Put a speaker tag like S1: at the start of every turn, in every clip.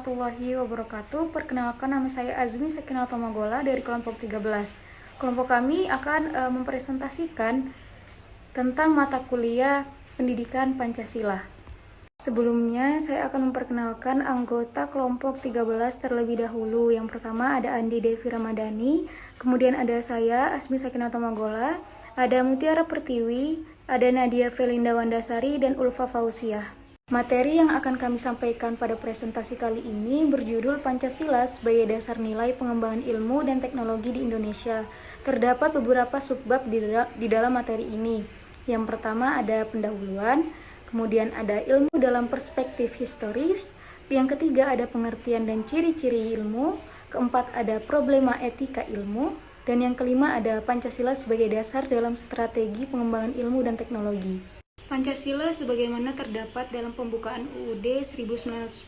S1: warahmatullahi wabarakatuh. Perkenalkan, nama saya Azmi Sakinah Tomagola dari kelompok 13. Kelompok kami akan mempresentasikan tentang mata kuliah Pendidikan Pancasila. Sebelumnya, saya akan memperkenalkan anggota kelompok 13 terlebih dahulu. Yang pertama ada Andi Devi Ramadhani, kemudian ada saya, Azmi Sakinah Tomagola, ada Mutiara Pertiwi, ada Nadia Felinda Wandasari, dan Ulfa Fauziah. Materi yang akan kami sampaikan pada presentasi kali ini berjudul Pancasila sebagai dasar nilai pengembangan ilmu dan teknologi di Indonesia. Terdapat beberapa subbab di dalam materi ini. Yang pertama ada pendahuluan, kemudian ada ilmu dalam perspektif historis, yang ketiga ada pengertian dan ciri-ciri ilmu, keempat ada problema etika ilmu, dan yang kelima ada Pancasila sebagai dasar dalam strategi pengembangan ilmu dan teknologi. Pancasila sebagaimana terdapat dalam pembukaan UUD 1945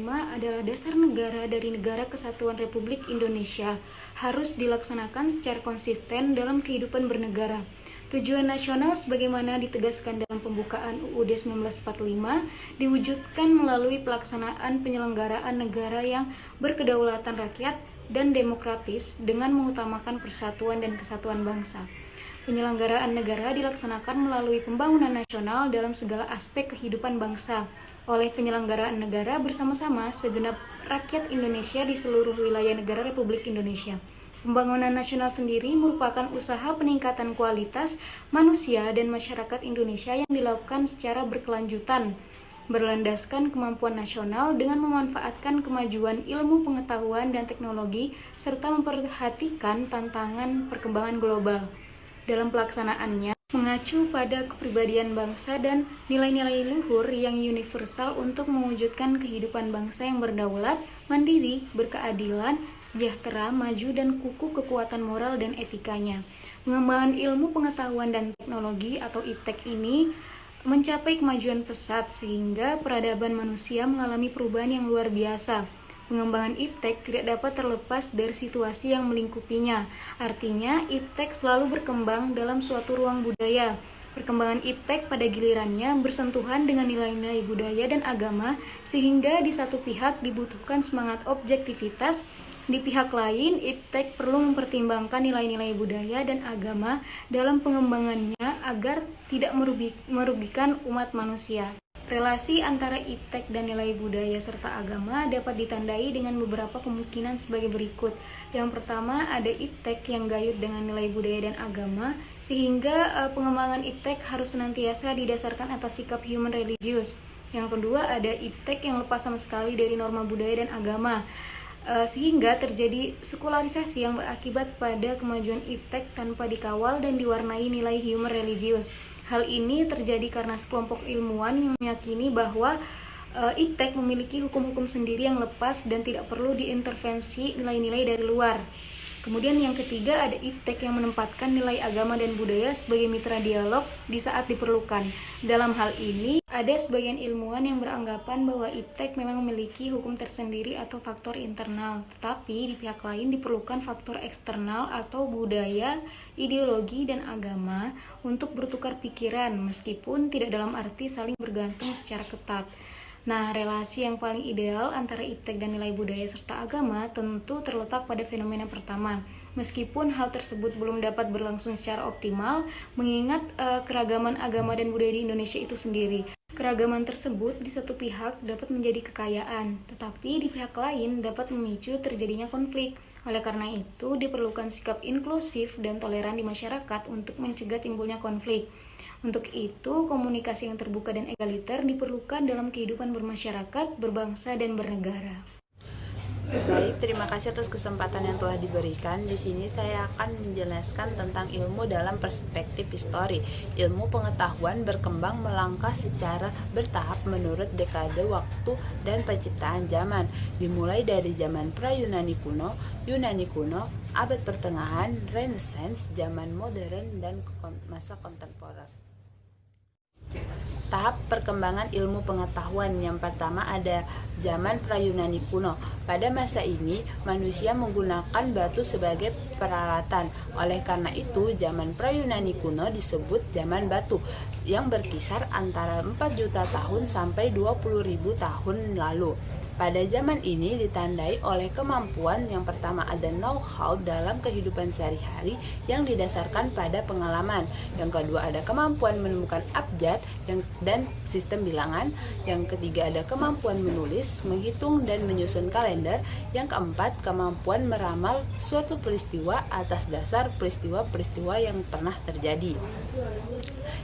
S1: adalah dasar negara dari Negara Kesatuan Republik Indonesia, harus dilaksanakan secara konsisten dalam kehidupan bernegara. Tujuan nasional sebagaimana ditegaskan dalam pembukaan UUD 1945 diwujudkan melalui pelaksanaan penyelenggaraan negara yang berkedaulatan rakyat dan demokratis dengan mengutamakan persatuan dan kesatuan bangsa. Penyelenggaraan negara dilaksanakan melalui pembangunan nasional dalam segala aspek kehidupan bangsa oleh penyelenggaraan negara bersama-sama segenap rakyat Indonesia di seluruh wilayah negara Republik Indonesia. Pembangunan nasional sendiri merupakan usaha peningkatan kualitas manusia dan masyarakat Indonesia yang dilakukan secara berkelanjutan, berlandaskan kemampuan nasional dengan memanfaatkan kemajuan ilmu pengetahuan dan teknologi serta memperhatikan tantangan perkembangan global. Dalam pelaksanaannya, mengacu pada kepribadian bangsa dan nilai-nilai luhur yang universal untuk mewujudkan kehidupan bangsa yang berdaulat, mandiri, berkeadilan, sejahtera, maju, dan kukuh kekuatan moral dan etikanya. Pengembangan ilmu pengetahuan dan teknologi atau IPTEK ini mencapai kemajuan pesat sehingga peradaban manusia mengalami perubahan yang luar biasa. Pengembangan IPTEK tidak dapat terlepas dari situasi yang melingkupinya. Artinya, IPTEK selalu berkembang dalam suatu ruang budaya. Perkembangan IPTEK pada gilirannya bersentuhan dengan nilai-nilai budaya dan agama, sehingga di satu pihak dibutuhkan semangat objektivitas, di pihak lain IPTEK perlu mempertimbangkan nilai-nilai budaya dan agama dalam pengembangannya agar tidak merugikan umat manusia. Relasi antara IPTEK dan nilai budaya serta agama dapat ditandai dengan beberapa kemungkinan sebagai berikut. Yang pertama, ada IPTEK yang gayut dengan nilai budaya dan agama, sehingga pengembangan IPTEK harus senantiasa didasarkan atas sikap human religius. Yang kedua, ada IPTEK yang lepas sama sekali dari norma budaya dan agama, sehingga terjadi sekularisasi yang berakibat pada kemajuan IPTEK tanpa dikawal dan diwarnai nilai human religius. Hal ini terjadi karena sekelompok ilmuwan yang meyakini bahwa IPTEK memiliki hukum-hukum sendiri yang lepas dan tidak perlu diintervensi nilai-nilai dari luar. Kemudian yang ketiga ada IPTEK yang menempatkan nilai agama dan budaya sebagai mitra dialog di saat diperlukan. Dalam hal ini, ada sebagian ilmuwan yang beranggapan bahwa IPTEK memang memiliki hukum tersendiri atau faktor internal, tetapi di pihak lain diperlukan faktor eksternal atau budaya, ideologi, dan agama untuk bertukar pikiran, meskipun tidak dalam arti saling bergantung secara ketat. Nah, relasi yang paling ideal antara IPTEK dan nilai budaya serta agama tentu terletak pada fenomena pertama. Meskipun hal tersebut belum dapat berlangsung secara optimal, mengingat keragaman agama dan budaya di Indonesia itu sendiri. Keragaman tersebut di satu pihak dapat menjadi kekayaan, tetapi di pihak lain dapat memicu terjadinya konflik. Oleh karena itu, diperlukan sikap inklusif dan toleran di masyarakat untuk mencegah timbulnya konflik. Untuk itu, komunikasi yang terbuka dan egaliter diperlukan dalam kehidupan bermasyarakat, berbangsa, dan bernegara.
S2: Baik, terima kasih atas kesempatan yang telah diberikan. Di sini saya akan menjelaskan tentang ilmu dalam perspektif histori. Ilmu pengetahuan berkembang melangkah secara bertahap menurut dekade waktu dan penciptaan zaman, dimulai dari zaman pra-Yunani kuno, Yunani kuno, abad pertengahan, Renaissance, zaman modern, dan masa kontemporer. Tahap perkembangan ilmu pengetahuan yang pertama ada zaman pra-Yunani kuno. Pada masa ini, manusia menggunakan batu sebagai peralatan. Oleh karena itu, zaman pra-Yunani kuno disebut zaman batu, yang berkisar antara 4 juta tahun sampai 20.000 tahun lalu. Pada zaman ini ditandai oleh kemampuan yang pertama ada know-how dalam kehidupan sehari-hari yang didasarkan pada pengalaman. Yang kedua ada kemampuan menemukan abjad dan sistem bilangan. Yang ketiga ada kemampuan menulis, menghitung, dan menyusun kalender. Yang keempat kemampuan meramal suatu peristiwa atas dasar peristiwa-peristiwa yang pernah terjadi.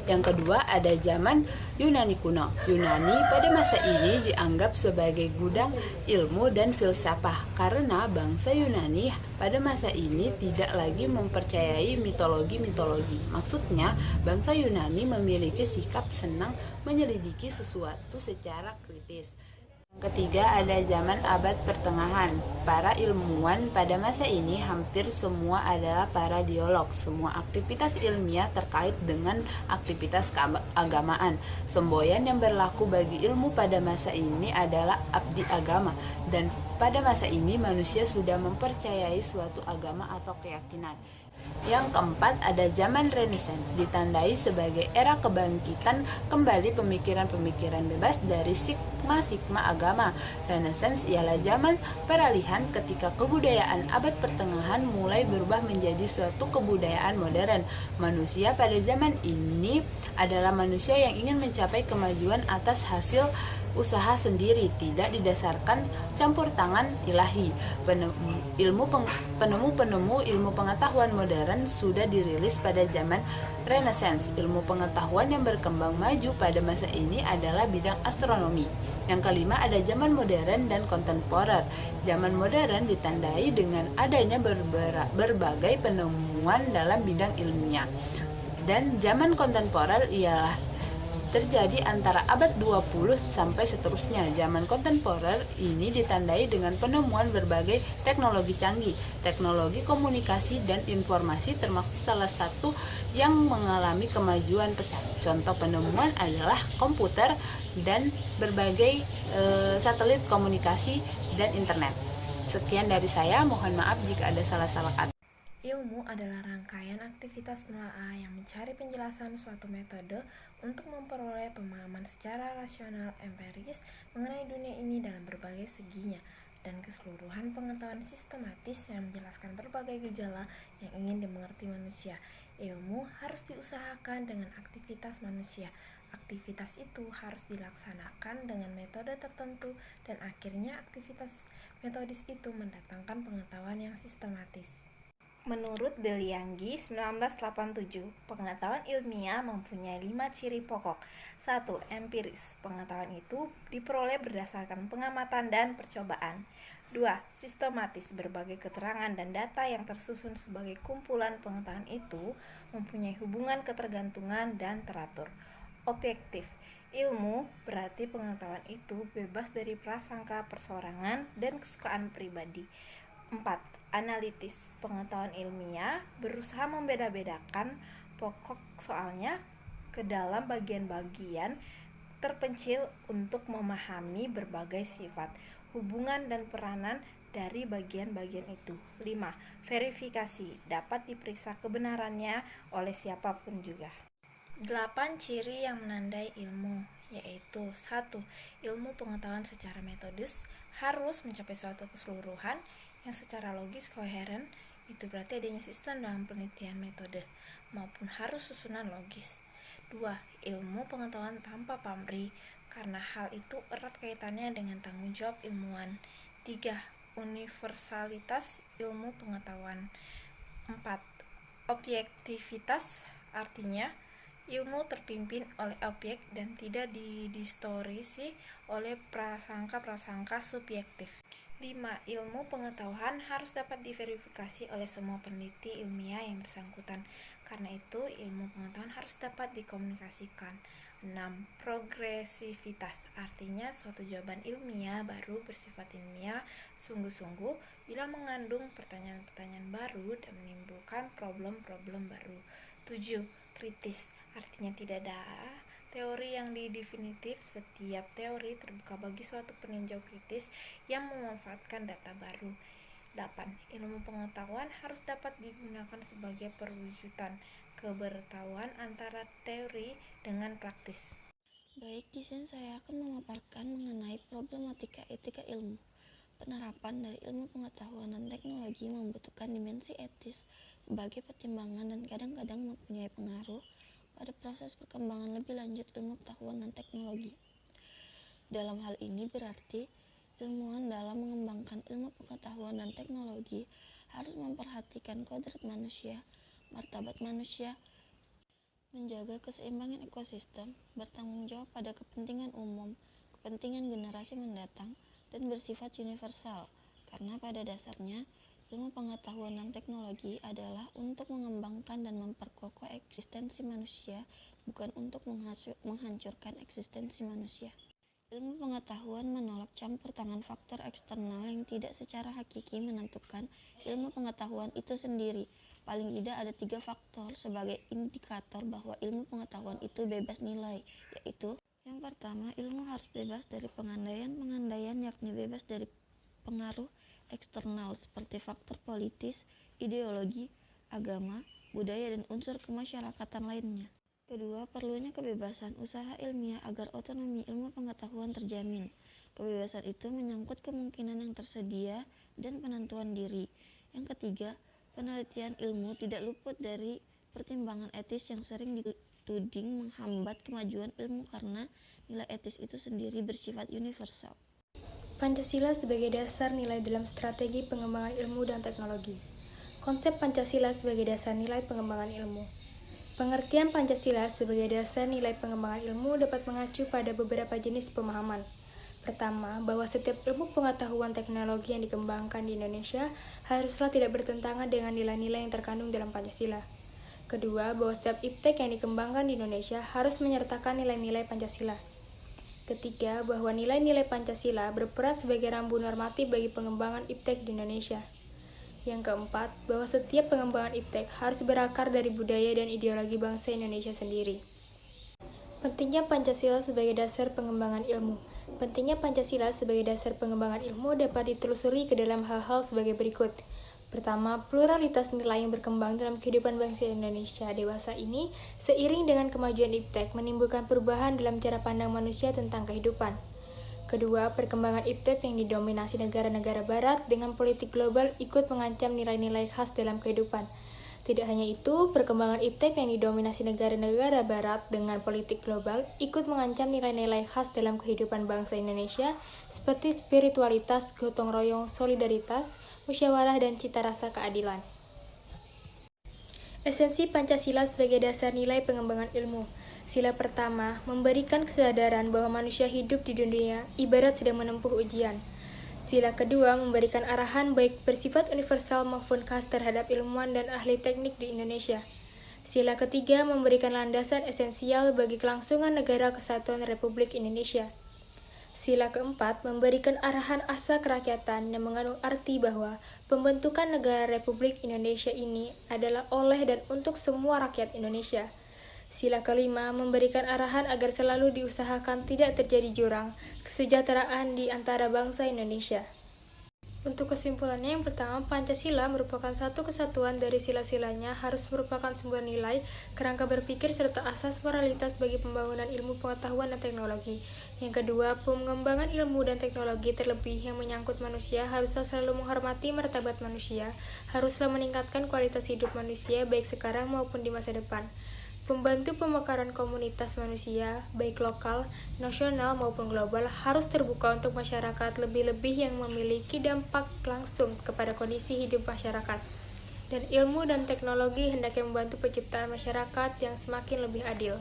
S2: Yang kedua ada zaman Yunani kuno. Yunani pada masa ini dianggap sebagai gudang ilmu dan filsafah karena bangsa Yunani pada masa ini tidak lagi mempercayai mitologi-mitologi. Maksudnya, bangsa Yunani memiliki sikap senang menyelidiki sesuatu secara kritis. Ketiga ada zaman abad pertengahan. Para ilmuwan pada masa ini hampir semua adalah para dialog. Semua aktivitas ilmiah terkait dengan aktivitas keagamaan. Semboyan yang berlaku bagi ilmu pada masa ini adalah abdi agama. Dan pada masa ini manusia sudah mempercayai suatu agama atau keyakinan. Yang keempat ada zaman Renaissance, ditandai sebagai era kebangkitan kembali pemikiran-pemikiran bebas dari sigma agama. Renaissance ialah zaman peralihan ketika kebudayaan abad pertengahan mulai berubah menjadi suatu kebudayaan modern. Manusia pada zaman ini adalah manusia yang ingin mencapai kemajuan atas hasil usaha sendiri, tidak didasarkan campur tangan ilahi. Penemu-penemu ilmu pengetahuan modern sudah dirilis pada zaman Renaissance. Ilmu pengetahuan yang berkembang maju pada masa ini adalah bidang astronomi. Yang kelima ada zaman modern dan kontemporer. Zaman modern ditandai dengan adanya berbagai penemuan dalam bidang ilmiah. Dan zaman kontemporer ialah terjadi antara abad 20 sampai seterusnya. Zaman kontemporer ini ditandai dengan penemuan berbagai teknologi canggih. Teknologi komunikasi dan informasi termasuk salah satu yang mengalami kemajuan pesat. Contoh penemuan adalah komputer dan berbagai satelit komunikasi dan internet. Sekian dari saya, mohon maaf jika ada salah-salah kata.
S3: Ilmu adalah rangkaian aktivitas menelaah yang mencari penjelasan suatu metode untuk memperoleh pemahaman secara rasional empiris mengenai dunia ini dalam berbagai seginya, dan keseluruhan pengetahuan sistematis yang menjelaskan berbagai gejala yang ingin dimengerti manusia. Ilmu harus diusahakan dengan aktivitas manusia. Aktivitas itu harus dilaksanakan dengan metode tertentu, dan akhirnya aktivitas metodis itu mendatangkan pengetahuan yang sistematis. Menurut Delianggi 1987, pengetahuan ilmiah mempunyai 5 ciri pokok. 1. Empiris. Pengetahuan itu diperoleh berdasarkan pengamatan dan percobaan. 2. Sistematis. Berbagai keterangan dan data yang tersusun sebagai kumpulan pengetahuan itu mempunyai hubungan ketergantungan dan teratur. Objektif. Ilmu berarti pengetahuan itu bebas dari prasangka perseorangan dan kesukaan pribadi. 4. Analitis. Pengetahuan ilmiah berusaha membeda-bedakan pokok soalnya ke dalam bagian-bagian terpencil untuk memahami berbagai sifat, hubungan dan peranan dari bagian-bagian itu. 5. Verifikasi. Dapat diperiksa kebenarannya oleh siapapun juga. 8 ciri yang menandai ilmu, yaitu 1. Ilmu pengetahuan secara metodis harus mencapai suatu keseluruhan yang secara logis koheren. Itu berarti adanya sistem dalam penelitian metode maupun harus susunan logis. 2. Ilmu pengetahuan tanpa pamrih, karena hal itu erat kaitannya dengan tanggung jawab ilmuwan. 3. Universalitas ilmu pengetahuan. 4. Objektivitas, artinya ilmu terpimpin oleh objek dan tidak didistorisi oleh prasangka-prasangka subjektif. 5. Ilmu pengetahuan harus dapat diverifikasi oleh semua peneliti ilmiah yang bersangkutan. Karena itu, ilmu pengetahuan harus dapat dikomunikasikan. 6. Progresivitas, artinya suatu jawaban ilmiah baru bersifat ilmiah sungguh-sungguh bila mengandung pertanyaan-pertanyaan baru dan menimbulkan problem-problem baru. 7. Kritis, artinya tidak ada teori yang definitif. Setiap teori terbuka bagi suatu peninjau kritis yang memanfaatkan data baru. 8. Ilmu pengetahuan harus dapat digunakan sebagai perwujudan kebertahuan antara teori dengan praktis.
S4: Baik, di sini saya akan memaparkan mengenai problematika etika ilmu. Penerapan dari ilmu pengetahuan dan teknologi membutuhkan dimensi etis sebagai pertimbangan dan kadang-kadang mempunyai pengaruh pada proses perkembangan lebih lanjut ilmu pengetahuan dan teknologi. Dalam hal ini berarti ilmuwan dalam mengembangkan ilmu pengetahuan dan teknologi harus memperhatikan kodrat manusia, martabat manusia, menjaga keseimbangan ekosistem, bertanggung jawab pada kepentingan umum, kepentingan generasi mendatang, dan bersifat universal, karena pada dasarnya ilmu pengetahuan dan teknologi adalah untuk mengembangkan dan memperkokoh eksistensi manusia, bukan untuk menghancurkan eksistensi manusia. Ilmu pengetahuan menolak campur tangan faktor eksternal yang tidak secara hakiki menentukan ilmu pengetahuan itu sendiri. Paling tidak ada 3 faktor sebagai indikator bahwa ilmu pengetahuan itu bebas nilai, yaitu yang pertama, ilmu harus bebas dari pengandaian, yakni bebas dari pengaruh eksternal seperti faktor politis, ideologi, agama, budaya, dan unsur kemasyarakatan lainnya. Kedua, perlunya kebebasan usaha ilmiah agar otonomi ilmu pengetahuan terjamin. Kebebasan itu menyangkut kemungkinan yang tersedia dan penentuan diri. Yang ketiga, penelitian ilmu tidak luput dari pertimbangan etis yang sering dituding menghambat kemajuan ilmu karena nilai etis itu sendiri bersifat universal.
S1: Pancasila sebagai dasar nilai dalam strategi pengembangan ilmu dan teknologi. Konsep Pancasila sebagai dasar nilai pengembangan ilmu. Pengertian Pancasila sebagai dasar nilai pengembangan ilmu dapat mengacu pada beberapa jenis pemahaman. Pertama, bahwa setiap ilmu pengetahuan teknologi yang dikembangkan di Indonesia haruslah tidak bertentangan dengan nilai-nilai yang terkandung dalam Pancasila. Kedua, bahwa setiap iptek yang dikembangkan di Indonesia harus menyertakan nilai-nilai Pancasila. Ketiga, bahwa nilai-nilai Pancasila berperan sebagai rambu normatif bagi pengembangan iptek di Indonesia. Yang keempat, bahwa setiap pengembangan iptek harus berakar dari budaya dan ideologi bangsa Indonesia sendiri. Pentingnya Pancasila sebagai dasar pengembangan ilmu. Pentingnya Pancasila sebagai dasar pengembangan ilmu dapat ditelusuri ke dalam hal-hal sebagai berikut. Pertama, pluralitas nilai yang berkembang dalam kehidupan bangsa Indonesia dewasa ini seiring dengan kemajuan iptek menimbulkan perubahan dalam cara pandang manusia tentang kehidupan. Kedua, perkembangan iptek yang didominasi negara-negara barat dengan politik global ikut mengancam nilai-nilai khas dalam kehidupan. Tidak hanya itu, perkembangan iptek yang didominasi negara-negara barat dengan politik global ikut mengancam nilai-nilai khas dalam kehidupan bangsa Indonesia seperti spiritualitas, gotong royong, solidaritas, musyawarah, dan cita rasa keadilan. Esensi Pancasila sebagai dasar nilai pengembangan ilmu. Sila pertama, memberikan kesadaran bahwa manusia hidup di dunia ibarat sedang menempuh ujian. Sila kedua, memberikan arahan baik bersifat universal maupun khas terhadap ilmuwan dan ahli teknik di Indonesia. Sila ketiga, memberikan landasan esensial bagi kelangsungan negara kesatuan Republik Indonesia. Sila keempat, memberikan arahan asa kerakyatan yang mengandung arti bahwa pembentukan negara Republik Indonesia ini adalah oleh dan untuk semua rakyat Indonesia. Sila kelima, memberikan arahan agar selalu diusahakan tidak terjadi jurang kesejahteraan di antara bangsa Indonesia. Untuk kesimpulannya, yang pertama, Pancasila merupakan satu kesatuan dari sila-silanya harus merupakan sumber nilai, kerangka berpikir, serta asas moralitas bagi pembangunan ilmu pengetahuan dan teknologi. Yang kedua, pengembangan ilmu dan teknologi terlebih yang menyangkut manusia haruslah selalu menghormati martabat manusia, haruslah meningkatkan kualitas hidup manusia baik sekarang maupun di masa depan. Pembantu pemekaran komunitas manusia, baik lokal, nasional maupun global, harus terbuka untuk masyarakat lebih-lebih yang memiliki dampak langsung kepada kondisi hidup masyarakat. Dan ilmu dan teknologi hendaknya membantu penciptaan masyarakat yang semakin lebih adil.